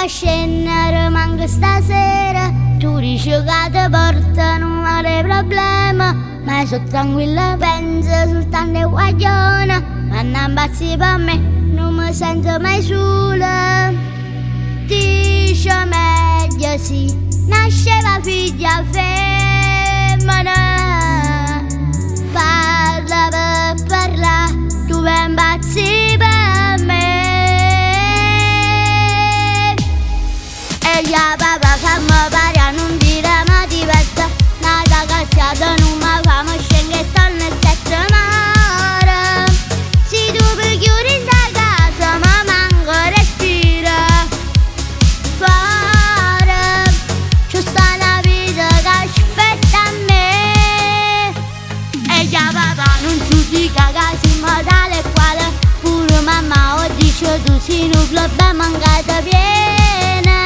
fa scendere manco stasera. Tu dici che ti portano male problema, ma sono tranquilla, penso soltanto ai guaglioni. Quando impazzi per me non mi sento mai sola. Dice meglio sì, nasceva figlia femmina. Parla per parlare, tu vai impazzi per me. E ya papà fammi pare non dire ma diversa. Nata cacciata non mi fa mi scende e torna e sette mare. Se tu mi chiudi in casa ma manco respira. Fare c'è sta una vita che aspetta a me. E ya papà non ci dica che si tale e quale. Pure mamma o dice tu sei un club mancata piena.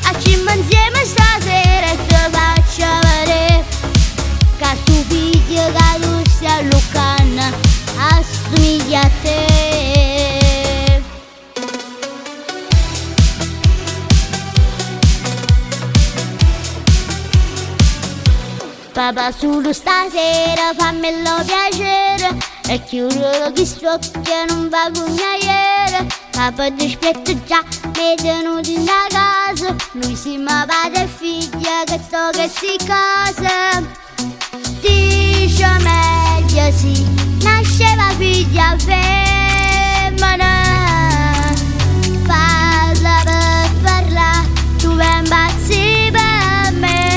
Acimmo insieme stasera e ti faccio vedere che tuo figlio che tu stai lucando assomiglia a te. Papà solo stasera fammelo piacere e chiudo gli occhi e non va con ieri. Papà dispetto già mi è tenuto in casa. Noi siamo padre e figlia che so che si casa. Dice meglio sì, nasceva figlia femmina. Parla per parlare, tu vai impazzi per me.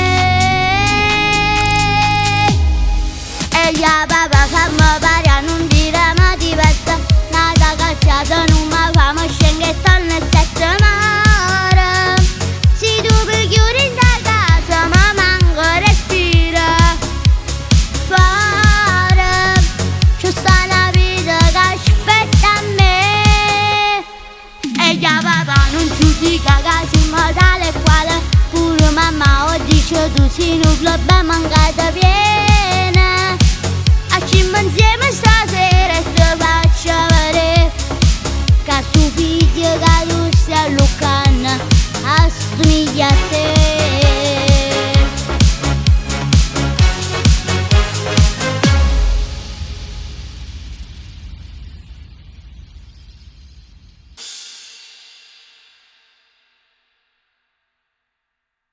E ya papà fammi pare non dire ma diversa. Nata cacciata non mi fa mi scende e torna e sette mare. Se tu mi chiudi in casa ma manco respira. Fare c'è sta una vita che aspetta a me. E ya papà non ci dica che siamo tale e quale. Pure mamma o dice tu sei un club mancata piena. Acimmo insieme stasera e ti faccio vedere che tuo figlio che tu stai lucando assomiglia a te.